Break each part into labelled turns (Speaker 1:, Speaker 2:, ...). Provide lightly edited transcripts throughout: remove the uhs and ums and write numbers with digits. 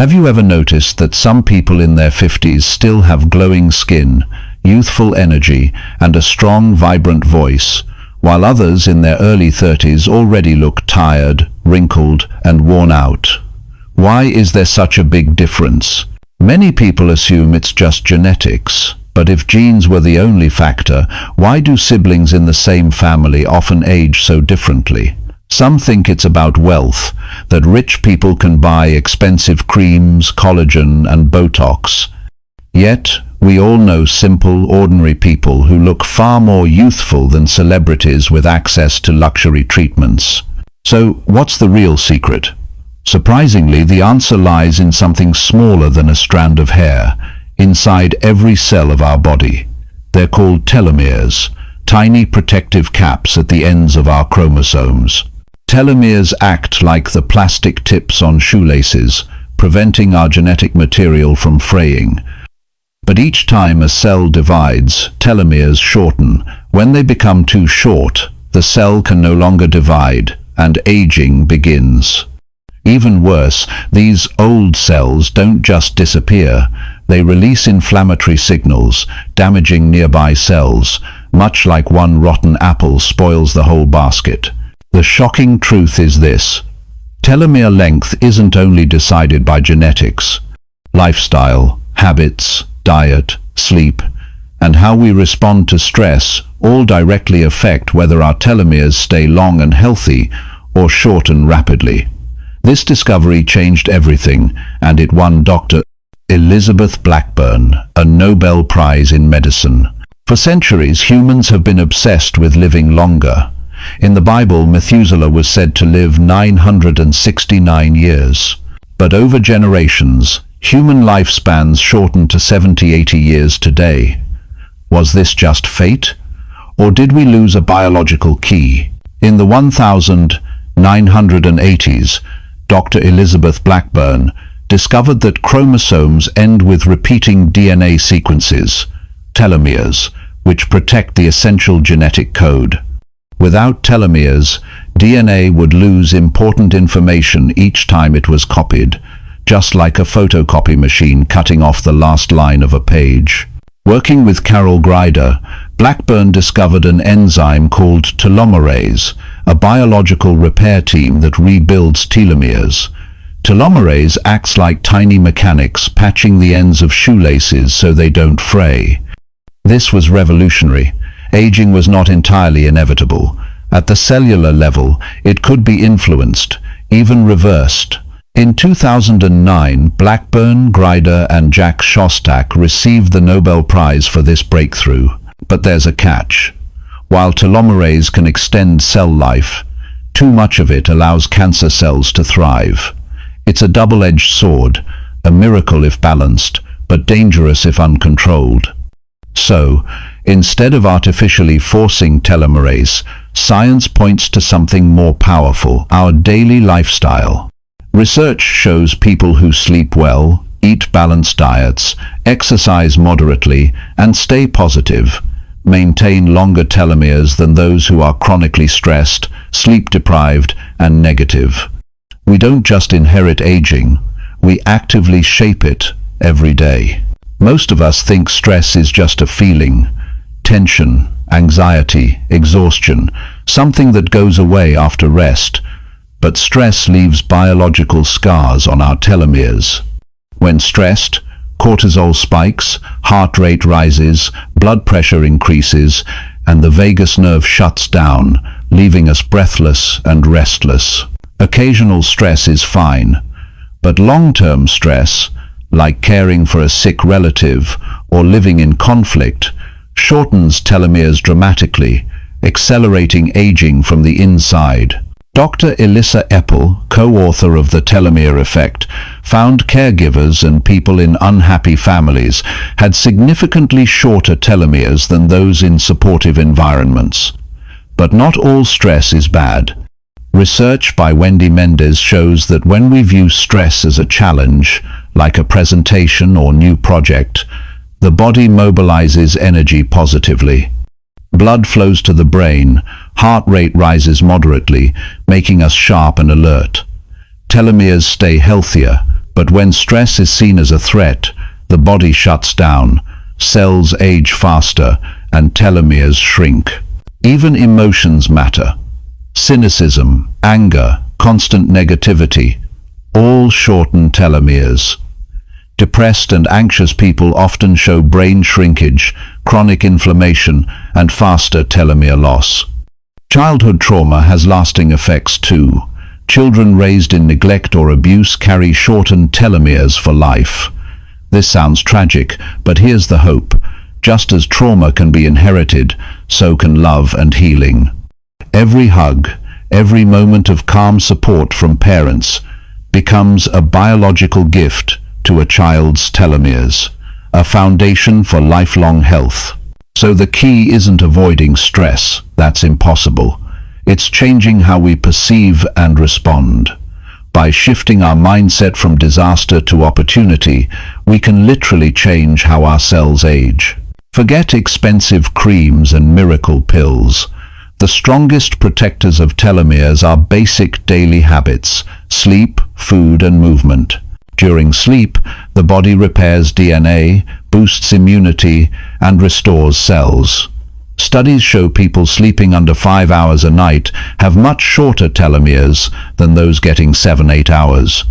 Speaker 1: Have you ever noticed that some people in their 50s still have glowing skin, youthful energy, and a strong, vibrant voice, while others in their early 30s already look tired, wrinkled, and worn out? Why is there such a big difference? Many people assume it's just genetics, but if genes were the only factor, why do siblings in the same family often age so differently? Some think it's about wealth, that rich people can buy expensive creams, collagen, and Botox. Yet, we all know simple, ordinary people who look far more youthful than celebrities with access to luxury treatments. So, what's the real secret? Surprisingly, the answer lies in something smaller than a strand of hair, inside every cell of our body. They're called telomeres, tiny protective caps at the ends of our chromosomes. Telomeres act like the plastic tips on shoelaces, preventing our genetic material from fraying. But each time a cell divides, telomeres shorten. When they become too short, the cell can no longer divide, and aging begins. Even worse, these old cells don't just disappear. They release inflammatory signals, damaging nearby cells, much like one rotten apple spoils the whole basket. The shocking truth is this: telomere length isn't only decided by genetics. Lifestyle, habits, diet, sleep, and how we respond to stress all directly affect whether our telomeres stay long and healthy or shorten rapidly. This discovery changed everything, and it won Dr. Elizabeth Blackburn a Nobel Prize in medicine. For centuries, humans have been obsessed with living longer. In the Bible, Methuselah was said to live 969 years. But over generations, human lifespans shortened to 70-80 years today. Was this just fate? Or did we lose a biological key? In the 1980s, Dr. Elizabeth Blackburn discovered that chromosomes end with repeating DNA sequences, telomeres, which protect the essential genetic code. Without telomeres, DNA would lose important information each time it was copied, just like a photocopy machine cutting off the last line of a page. Working with Carol Greider, Blackburn discovered an enzyme called telomerase, a biological repair team that rebuilds telomeres. Telomerase acts like tiny mechanics, patching the ends of shoelaces so they don't fray. This was revolutionary. Aging was not entirely inevitable. At the cellular level, it could be influenced, even reversed. In 2009, Blackburn, Greider, and Jack Szostak received the Nobel Prize for this breakthrough. But there's a catch. While telomerase can extend cell life, too much of it allows cancer cells to thrive. It's a double-edged sword, a miracle if balanced, but dangerous if uncontrolled. So, instead of artificially forcing telomerase, science points to something more powerful: our daily lifestyle. Research shows people who sleep well, eat balanced diets, exercise moderately, and stay positive maintain longer telomeres than those who are chronically stressed, sleep-deprived, and negative. We don't just inherit aging, we actively shape it every day. Most of us think stress is just a feeling, tension, anxiety, exhaustion, something that goes away after rest. But stress leaves biological scars on our telomeres. When stressed, cortisol spikes, heart rate rises, blood pressure increases, and the vagus nerve shuts down, leaving us breathless and restless. Occasional stress is fine, but long-term stress, like caring for a sick relative or living in conflict, shortens telomeres dramatically, accelerating aging from the inside. Dr. Elissa Epel, co-author of The Telomere Effect, found caregivers and people in unhappy families had significantly shorter telomeres than those in supportive environments. But not all stress is bad. Research by Wendy Mendez shows that when we view stress as a challenge, like a presentation or new project, the body mobilizes energy positively. Blood flows to the brain, heart rate rises moderately, making us sharp and alert. Telomeres stay healthier, But when stress is seen as a threat, the body shuts down, cells age faster, and telomeres shrink. Even emotions matter. Cynicism, anger, constant negativity, all shorten telomeres. Depressed and anxious people often show brain shrinkage, chronic inflammation, and faster telomere loss. Childhood trauma has lasting effects too. Children raised in neglect or abuse carry shortened telomeres for life. This sounds tragic, but here's the hope. Just as trauma can be inherited, so can love and healing. Every hug, every moment of calm support from parents becomes a biological gift to a child's telomeres, a foundation for lifelong health. So the key isn't avoiding stress, that's impossible. It's changing how we perceive and respond. By shifting our mindset from disaster to opportunity, we can literally change how our cells age. Forget expensive creams and miracle pills. The strongest protectors of telomeres are basic daily habits: sleep, food, and movement. During sleep, the body repairs DNA, boosts immunity, and restores cells. Studies show people sleeping under 5 hours a night have much shorter telomeres than those getting 7-8 hours.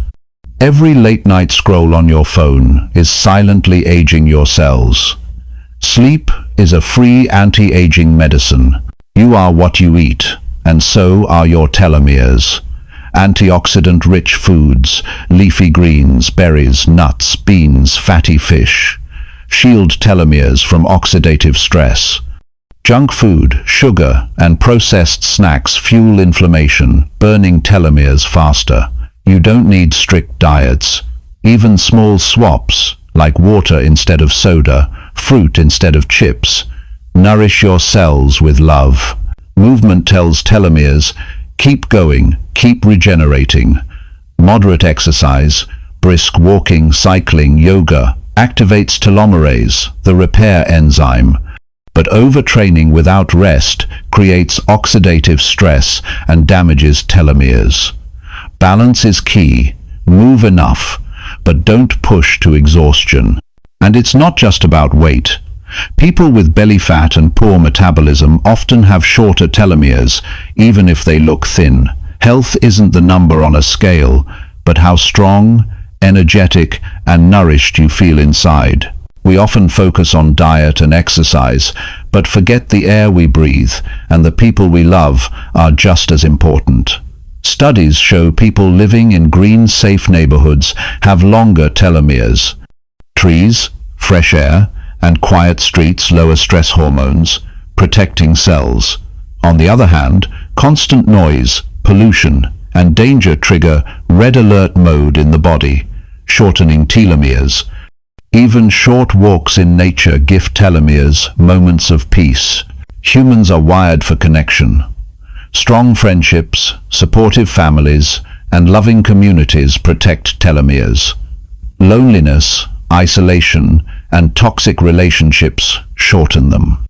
Speaker 1: Every late-night scroll on your phone is silently aging your cells. Sleep is a free anti-aging medicine. You are what you eat, and so are your telomeres. Antioxidant-rich foods, leafy greens, berries, nuts, beans, fatty fish, shield telomeres from oxidative stress. Junk food, sugar, and processed snacks fuel inflammation, burning telomeres faster. You don't need strict diets. Even small swaps, like water instead of soda, fruit instead of chips, nourish your cells with love. Movement tells telomeres, keep going, keep regenerating. Moderate exercise, brisk walking, cycling, yoga, activates telomerase, the repair enzyme. But overtraining without rest creates oxidative stress and damages telomeres. Balance is key. Move enough, but don't push to exhaustion. And it's not just about weight. People with belly fat and poor metabolism often have shorter telomeres, even if they look thin. Health isn't the number on a scale, but how strong, energetic, and nourished you feel inside. We often focus on diet and exercise, but forget the air we breathe, and the people we love are just as important. Studies show people living in green, safe neighborhoods have longer telomeres. Trees, fresh air, and quiet streets lower stress hormones, protecting cells. On the other hand, constant noise, pollution, and danger trigger red alert mode in the body, shortening telomeres. Even short walks in nature give telomeres moments of peace. Humans are wired for connection. Strong friendships, supportive families, and loving communities protect telomeres. Loneliness, isolation, and toxic relationships shorten them.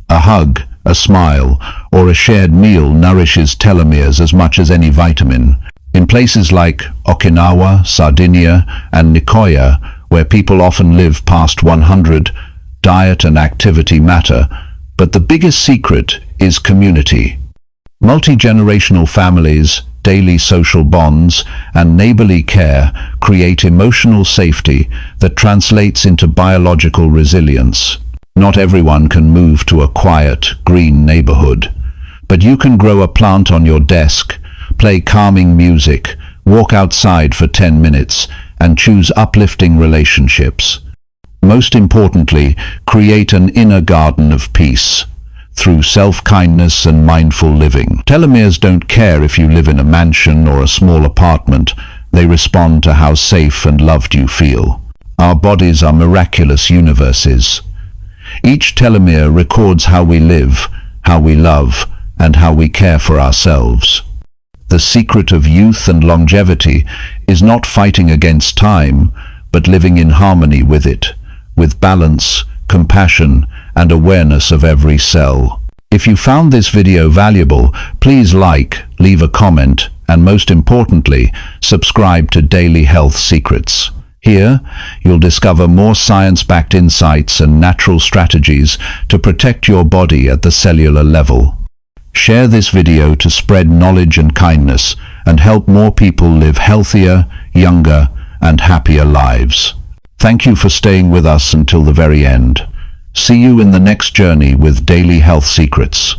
Speaker 1: A hug, a smile, or a shared meal nourishes telomeres as much as any vitamin. In places like Okinawa, Sardinia, and Nicoya, where people often live past 100, diet and activity matter, but the biggest secret is community. Multi-generational families, daily social bonds, and neighborly care create emotional safety that translates into biological resilience. Not everyone can move to a quiet, green neighborhood, but you can grow a plant on your desk, play calming music, walk outside for 10 minutes, and choose uplifting relationships. Most importantly, create an inner garden of peace through self-kindness and mindful living. Telomeres don't care if you live in a mansion or a small apartment. They respond to how safe and loved you feel. Our bodies are miraculous universes. Each telomere records how we live, how we love, and how we care for ourselves. The secret of youth and longevity is not fighting against time, but living in harmony with it, with balance, compassion, and awareness of every cell. If you found this video valuable, please like, leave a comment, and most importantly, subscribe to Daily Health Secrets. Here, you'll discover more science-backed insights and natural strategies to protect your body at the cellular level. Share this video to spread knowledge and kindness and help more people live healthier, younger, and happier lives. Thank you for staying with us until the very end. See you in the next journey with Daily Health Secrets.